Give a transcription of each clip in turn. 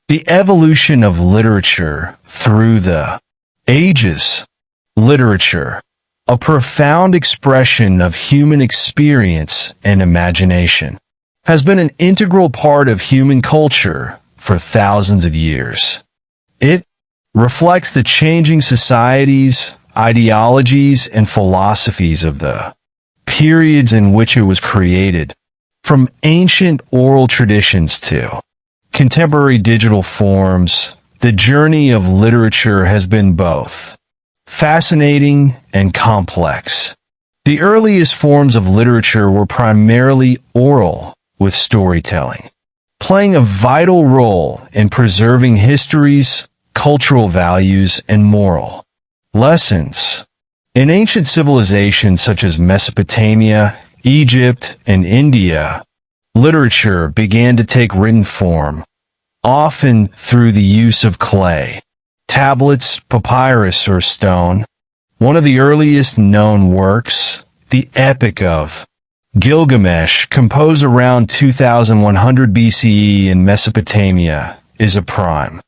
The evolution of literature through the ages. Literature, a profound expression of human experience and imagination, has been an integral part of human culture for thousands of years. It reflects the changing societies, ideologies, and philosophies of the periods in which it was created, from ancient oral traditions to contemporary digital forms. The journey of literature has been both fascinating and complex. The earliest forms of literature were primarily oral, with storytelling playing a vital role in preserving histories, cultural values, and moral lessons. In ancient civilizations such as Mesopotamia, Egypt, and India, literature began to take written form, often through the use of clay, tablets, papyrus, or stone. One of the earliest known works, the Epic of Gilgamesh, composed around 2100 BCE in Mesopotamia, is a prime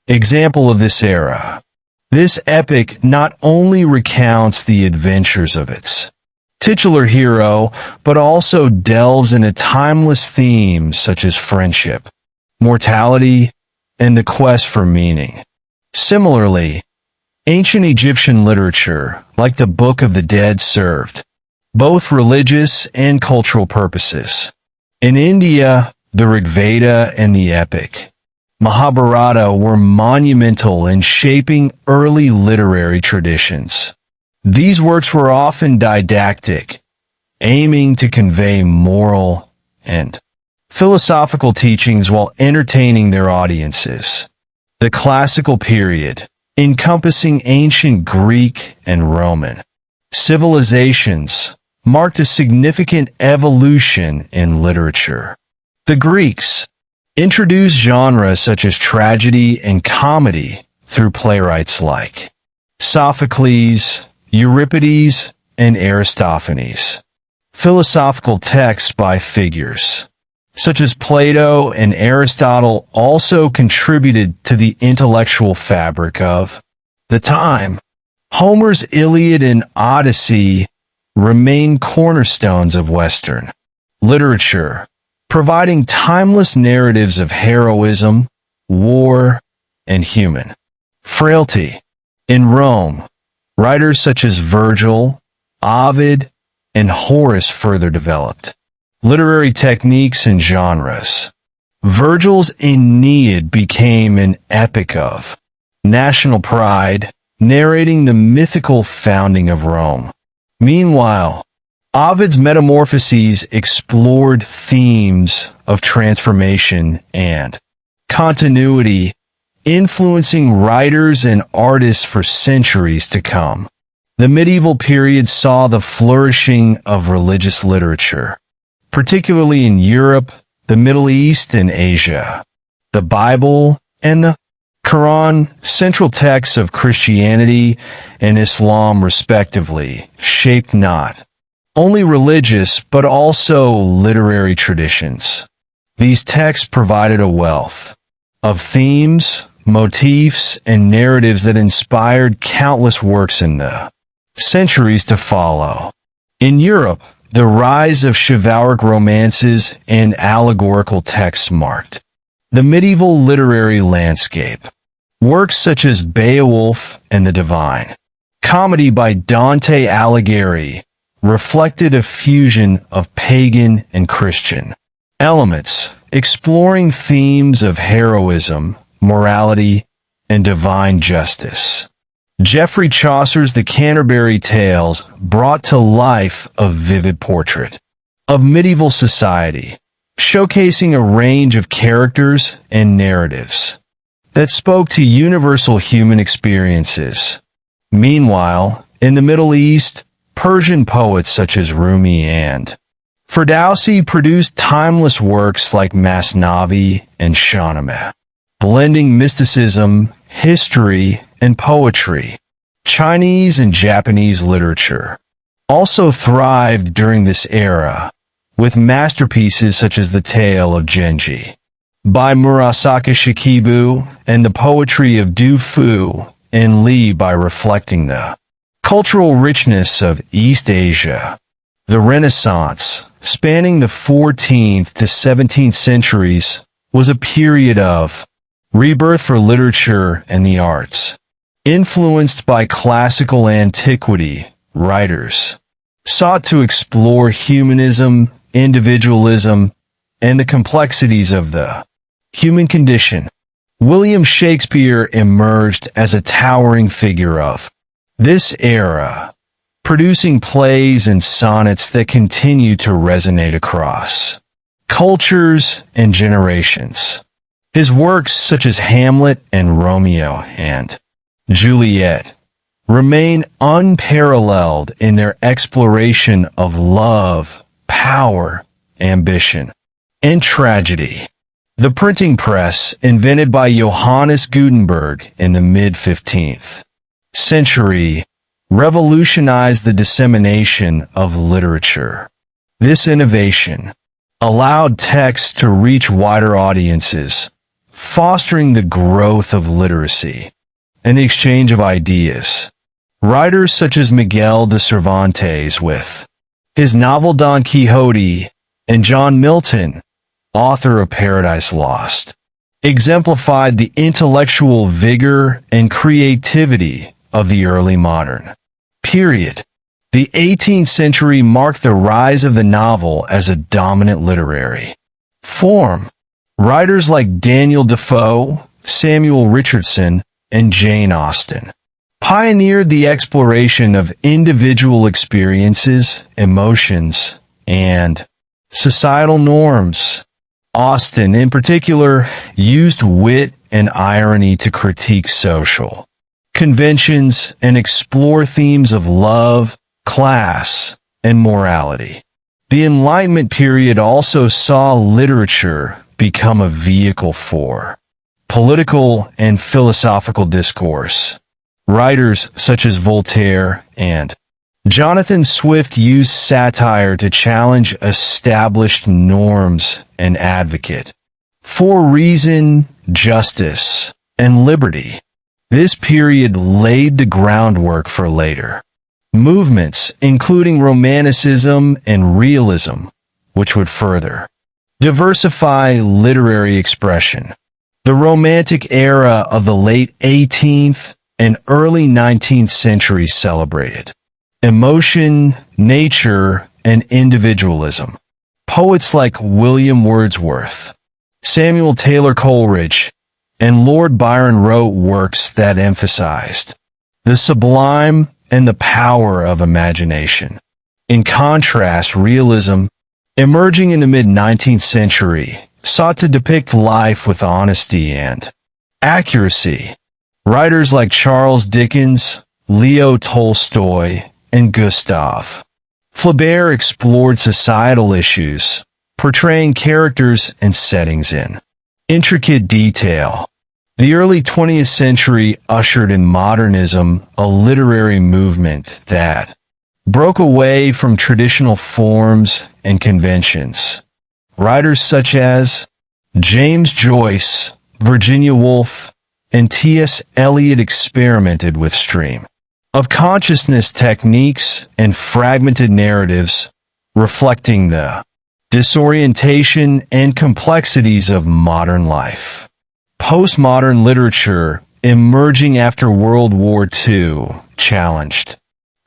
example of this era. This epic not only recounts the adventures of its titular hero, but also delves into timeless themes such as friendship, mortality, and the quest for meaning. Similarly, ancient Egyptian literature, like the Book of the Dead, served both religious and cultural purposes. In India, the Rig Veda and the epic Mahabharata were monumental in shaping early literary traditions. These works were often didactic, aiming to convey moral and philosophical teachings while entertaining their audiences. The classical period, encompassing ancient Greek and Roman civilizations, marked a significant evolution in literature. The Greeks introduced genres such as tragedy and comedy through playwrights like Sophocles, Euripides, and Aristophanes. Philosophical texts by figures such as Plato and Aristotle also contributed to the intellectual fabric of the time. Homer's Iliad and Odyssey remain cornerstones of Western literature, providing timeless narratives of heroism, war, and human frailty. In Rome, writers such as Virgil, Ovid, and Horace further developed literary techniques and genres. Virgil's Aeneid became an epic of national pride, narrating the mythical founding of Rome. Meanwhile, Ovid's Metamorphoses explored themes of transformation and continuity, influencing writers and artists for centuries to come. The medieval period saw the flourishing of religious literature, particularly in Europe, the Middle East, and Asia. The Bible and the Quran, central texts of Christianity and Islam respectively, shaped not only religious but also literary traditions. These texts provided a wealth of themes, motifs, and narratives that inspired countless works in the centuries to follow. In Europe, the rise of chivalric romances and allegorical texts marked the medieval literary landscape. Works such as Beowulf and the Divine Comedy by Dante Alighieri reflected a fusion of pagan and Christian elements, exploring themes of heroism, morality, and divine justice. Geoffrey Chaucer's The Canterbury Tales brought to life a vivid portrait of medieval society, showcasing a range of characters and narratives that spoke to universal human experiences. Meanwhile, in the Middle East, Persian poets such as Rumi and Ferdowsi produced timeless works like Masnavi and Shahnameh, blending mysticism, history, and poetry. Chinese and Japanese literature also thrived during this era, with masterpieces such as The Tale of Genji, by Murasaki Shikibu and the poetry of Du Fu and Li by reflecting the cultural richness of East Asia. The Renaissance, spanning the 14th to 17th centuries, was a period of rebirth for literature and the arts. Influenced by classical antiquity, writers sought to explore humanism, individualism, and the complexities of the human condition. William Shakespeare emerged as a towering figure of this era, producing plays and sonnets that continue to resonate across cultures and generations. His works such as Hamlet and Romeo and Juliet remain unparalleled in their exploration of love, power, ambition, and tragedy. The printing press, invented by Johannes Gutenberg in the mid-15th century, revolutionized the dissemination of literature. This innovation allowed text to reach wider audiences, fostering the growth of literacy and the exchange of ideas. Writers such as Miguel de Cervantes with his novel Don Quixote and John Milton, author of Paradise Lost, exemplified the intellectual vigor and creativity of the early modern period. The 18th century marked the rise of the novel as a dominant literary form. Writers like Daniel Defoe, Samuel Richardson, and Jane Austen pioneered the exploration of individual experiences, emotions, and societal norms. Austen, in particular, used wit and irony to critique social conventions and explore themes of love, class, and morality. The Enlightenment period also saw literature become a vehicle for political and philosophical discourse. Writers such as Voltaire and Jonathan Swift used satire to challenge established norms and advocate for reason, justice, and liberty. This period laid the groundwork for later movements, including Romanticism and Realism, which would further diversify literary expression. The Romantic era of the late 18th and early 19th centuries celebrated emotion, nature, and individualism. Poets like William Wordsworth, Samuel Taylor Coleridge, and Lord Byron wrote works that emphasized the sublime and the power of imagination. In contrast, realism, emerging in the mid-19th century, sought to depict life with honesty and accuracy. Writers like Charles Dickens, Leo Tolstoy, and Gustave Flaubert explored societal issues, portraying characters and settings in intricate detail. The early 20th century ushered in modernism, a literary movement that broke away from traditional forms and conventions. Writers such as James Joyce, Virginia Woolf, and T.S. Eliot experimented with stream of consciousness techniques and fragmented narratives, reflecting the disorientation and complexities of modern life. Postmodern literature, emerging after World War II, challenged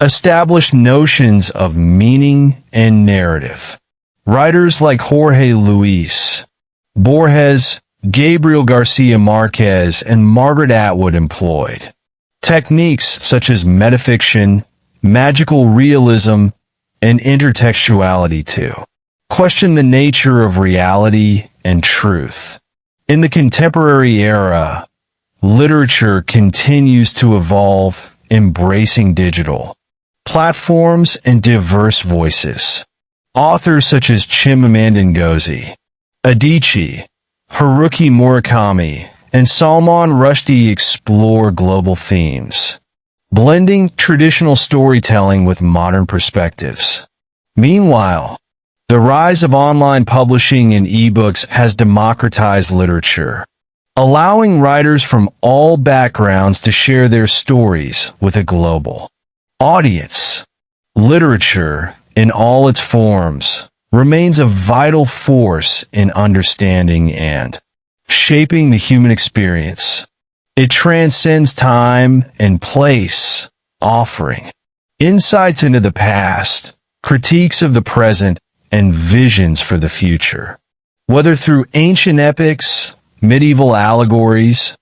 established notions of meaning and narrative. Writers like Jorge Luis Borges, Gabriel Garcia Marquez, and Margaret Atwood employed techniques such as metafiction, magical realism, and intertextuality to question the nature of reality and truth. In the contemporary era, literature continues to evolve, embracing digital platforms and diverse voices. Authors such as Chimamanda Ngozi Adichie, Haruki Murakami, and Salman Rushdie explore global themes, blending traditional storytelling with modern perspectives. Meanwhile, The rise of online publishing and ebooks has democratized literature, allowing writers from all backgrounds to share their stories with a global audience. Literature, in all its forms, remains a vital force in understanding and shaping the human experience. It transcends time and place, offering insights into the past, critiques of the present, and visions for the future. Whether through ancient epics, medieval allegories,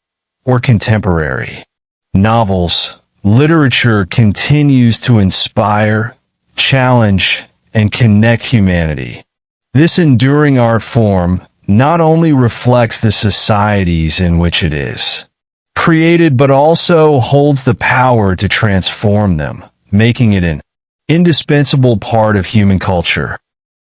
or contemporary novels, literature continues to inspire, challenge, and connect humanity. This enduring art form not only reflects the societies in which it is created, but also holds the power to transform them, making it an indispensable part of human culture.